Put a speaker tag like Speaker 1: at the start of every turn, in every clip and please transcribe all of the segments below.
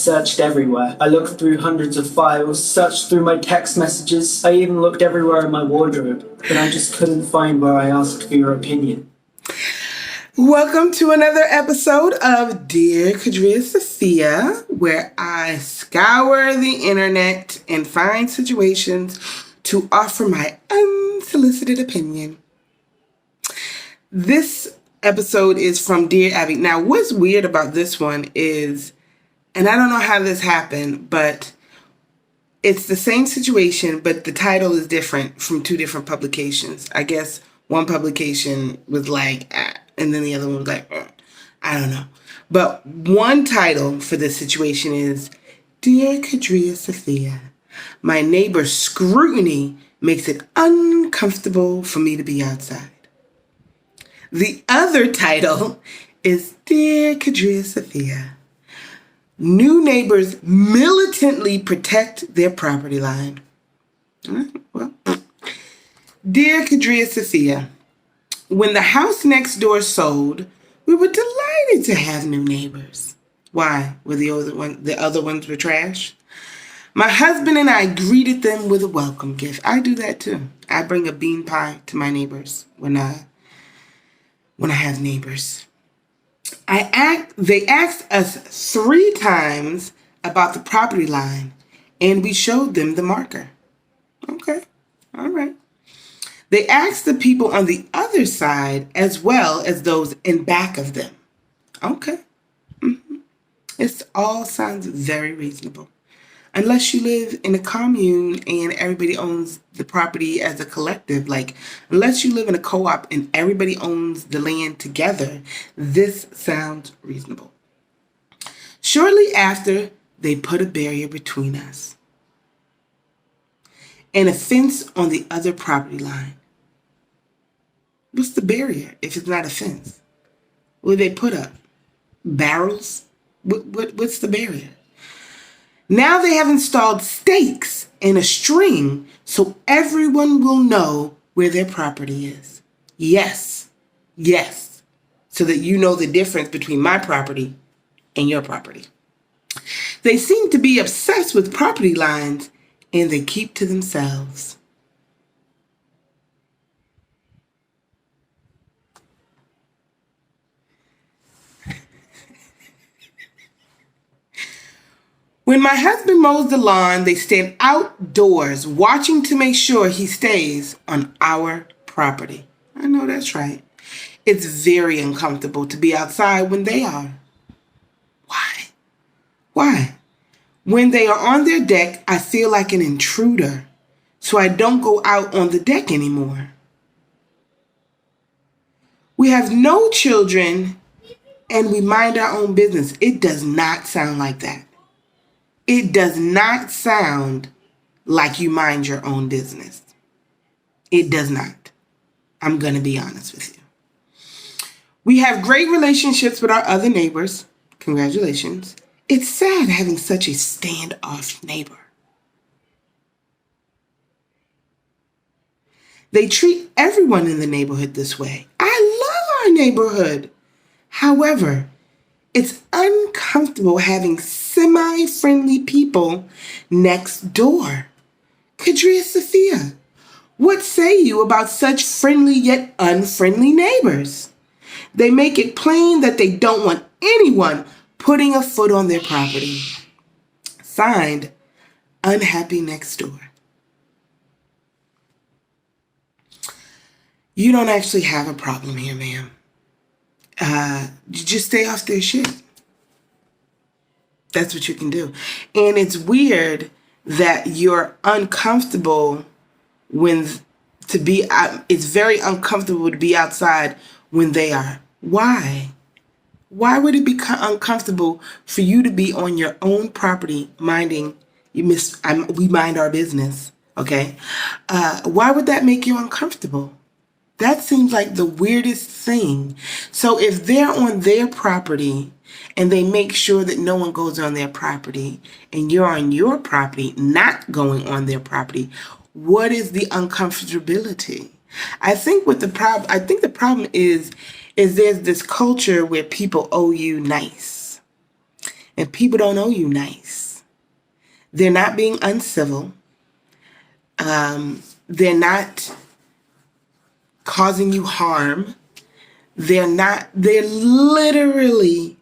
Speaker 1: searched everywhere. I looked through hundreds of files, searched through my text messages. I even looked everywhere in my wardrobe, but I just couldn't find where I asked for your opinion.
Speaker 2: Welcome to another episode of Dear Qadriyyah Safiyyah, where I scour the internet and find situations to offer my unsolicited opinion. This episode is from Dear Abby. Now, what's weird about this one is, and I don't know how this happened, but it's the same situation, but the title is different from two different publications. I guess one publication was like, and then the other one was like, I don't know. But one title for this situation is, Dear Qadriyyah Safiyyah, my neighbor's scrutiny makes it uncomfortable for me to be outside. The other title is, Dear Qadriyyah Safiyyah, new neighbors militantly protect their property line. Well, Dear Qadriyyah Safiyyah, when the house next door sold, we were delighted to have new neighbors. Why? Were the other ones were trash? My husband and I greeted them with a welcome gift. I do that too. I bring a bean pie to my neighbors when I have neighbors. They asked us 3 times about the property line, and we showed them the marker. Okay, all right. They asked the people on the other side as well as those in back of them. Okay. It all sounds very reasonable. Unless you live in a commune and everybody owns the property as a collective, like unless you live in a co-op and everybody owns the land together, this sounds reasonable. Shortly after, they put a barrier between us and a fence on the other property line. What's the barrier if it's not a fence? What did they put up? Barrels? What's the barrier? Now they have installed stakes and a string so everyone will know where their property is. Yes, so that you know the difference between my property and your property. They seem to be obsessed with property lines and they keep to themselves. When my husband mows the lawn, they stand outdoors watching to make sure he stays on our property. I know that's right. It's very uncomfortable to be outside when they are. Why? When they are on their deck, I feel like an intruder, so I don't go out on the deck anymore. We have no children and we mind our own business. It does not sound like that. It does not sound like you mind your own business. It does not. I'm going to be honest with you. We have great relationships with our other neighbors. Congratulations. It's sad having such a standoff neighbor. They treat everyone in the neighborhood this way. I love our neighborhood. However, it's uncomfortable having semi-friendly people next door. Qadriyyah Safiyyah, what say you about such friendly yet unfriendly neighbors? They make it plain that they don't want anyone putting a foot on their property. Signed, Unhappy Next Door. You don't actually have a problem here, ma'am. Just stay off their shit. That's what you can do. And it's weird that you're uncomfortable it's very uncomfortable to be outside when they are. Why? Why would it be uncomfortable for you to be on your own property we mind our business, okay? Why would that make you uncomfortable? That seems like the weirdest thing. So if they're on their property and they make sure that no one goes on their property and you're on your property not going on their property, what is the uncomfortability? I think the problem is there's this culture where people owe you nice. and people don't owe you nice. They're not being uncivil. They're not causing you harm. They're literally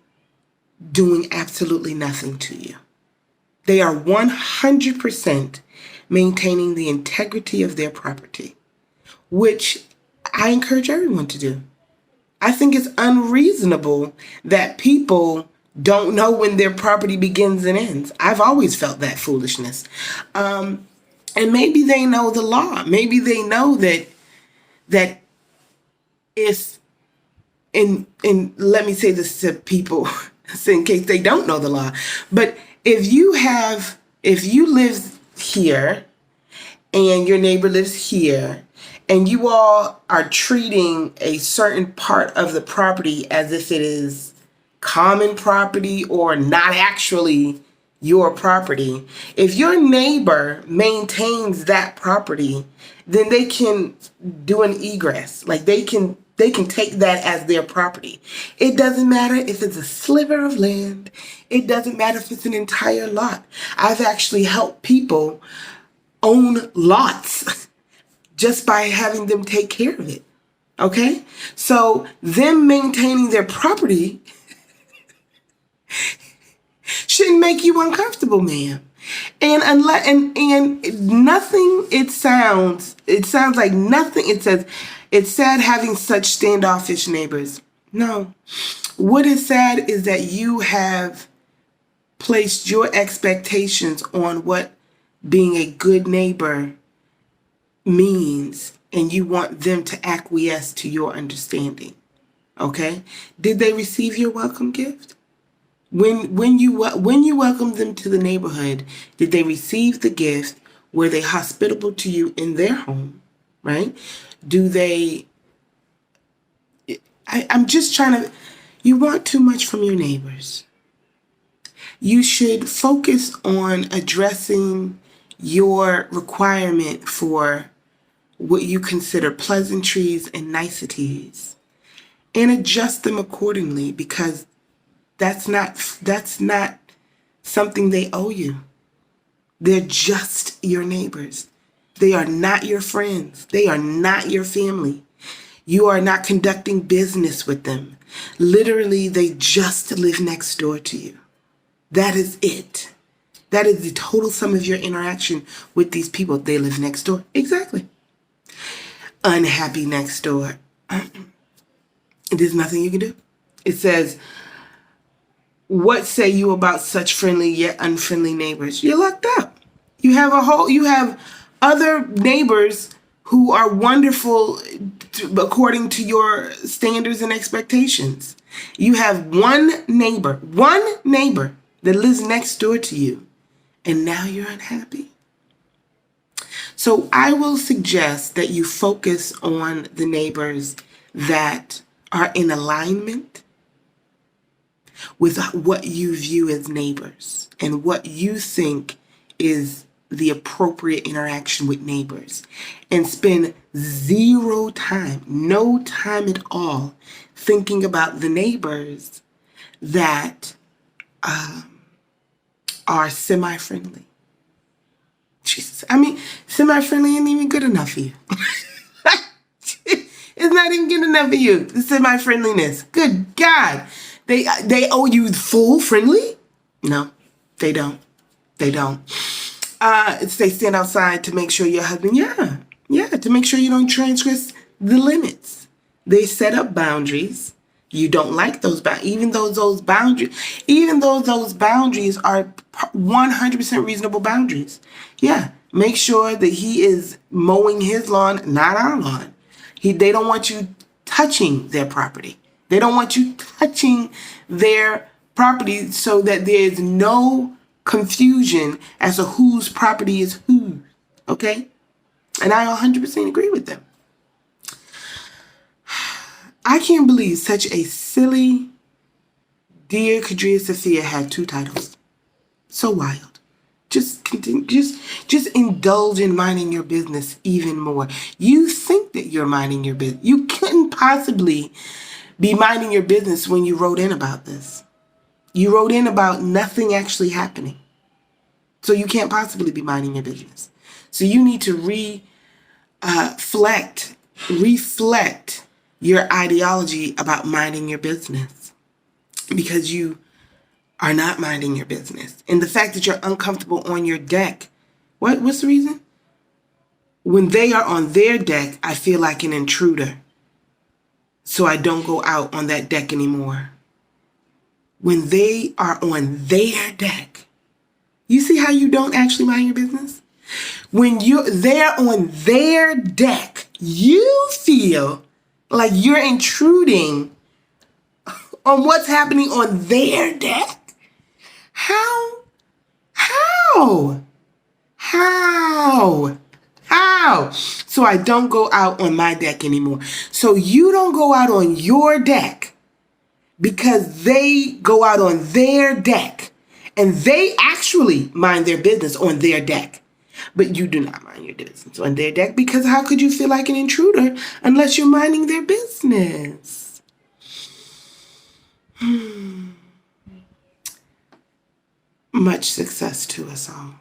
Speaker 2: doing absolutely nothing to you. They are 100% maintaining the integrity of their property, which I encourage everyone to do. I think it's unreasonable that people don't know when their property begins and ends. I've always felt that foolishness. And maybe they know the law. Maybe they know that if, and let me say this to people in case they don't know the law, but if you live here and your neighbor lives here, and you all are treating a certain part of the property as if it is common property or not actually your property, if your neighbor maintains that property, then they can do an egress. Like they can take that as their property. It doesn't matter if it's a sliver of land. It doesn't matter if it's an entire lot. I've actually helped people own lots just by having them take care of it. Okay? So them maintaining their property shouldn't make you uncomfortable, ma'am. And nothing, it sounds like nothing. It says, it's sad having such standoffish neighbors. No. What is sad is that you have placed your expectations on what being a good neighbor means, and you want them to acquiesce to your understanding. Okay? Did they receive your welcome gift? When you welcomed them to the neighborhood, did they receive the gift? Were they hospitable to you in their home? Right? I'm just trying to, you want too much from your neighbors. You should focus on addressing your requirement for what you consider pleasantries and niceties and adjust them accordingly, because that's not something they owe you. They're just your neighbors. They are not your friends. They are not your family. You are not conducting business with them. Literally, they just live next door to you. That is it. That is the total sum of your interaction with these people. They live next door. Exactly. Unhappy next door. There's nothing you can do. It says, what say you about such friendly yet unfriendly neighbors? You're locked up. You have other neighbors who are wonderful according to your standards and expectations. You have one neighbor that lives next door to you, and now you're unhappy. So I will suggest that you focus on the neighbors that are in alignment with what you view as neighbors and what you think is the appropriate interaction with neighbors, and spend no time at all thinking about the neighbors that are semi-friendly. Jesus, semi-friendly ain't even good enough for you. It's not even good enough for you, the semi-friendliness. Good God. They owe you full friendly? No, they don't. They don't. They stand outside to make sure your husband, to make sure you don't transgress the limits. They set up boundaries. You don't like those boundaries, even though those boundaries are 100% reasonable boundaries. Yeah, make sure that he is mowing his lawn, not our lawn. They don't want you touching their property. They don't want you touching their property so that there's no confusion as to whose property is whose. Okay? And I 100% agree with them. I can't believe such a silly Dear Qadriyyah Safiyyah had 2 titles. So wild. Just continue, just indulge in minding your business even more. You think that you're minding your business. You couldn't possibly be minding your business when you wrote in about this. You wrote in about nothing actually happening. So you can't possibly be minding your business. So you need to reflect your ideology about minding your business, because you are not minding your business. And the fact that you're uncomfortable on your deck, what's the reason? When they are on their deck, I feel like an intruder. So I don't go out on that deck anymore. When they are on their deck, you see how you don't actually mind your business? When they're on their deck, you feel like you're intruding on what's happening on their deck? How? How? How? How? So I don't go out on my deck anymore. So you don't go out on your deck because they go out on their deck and they actually mind their business on their deck. But you do not mind your business on their deck, because how could you feel like an intruder unless you're minding their business? Much success to us all.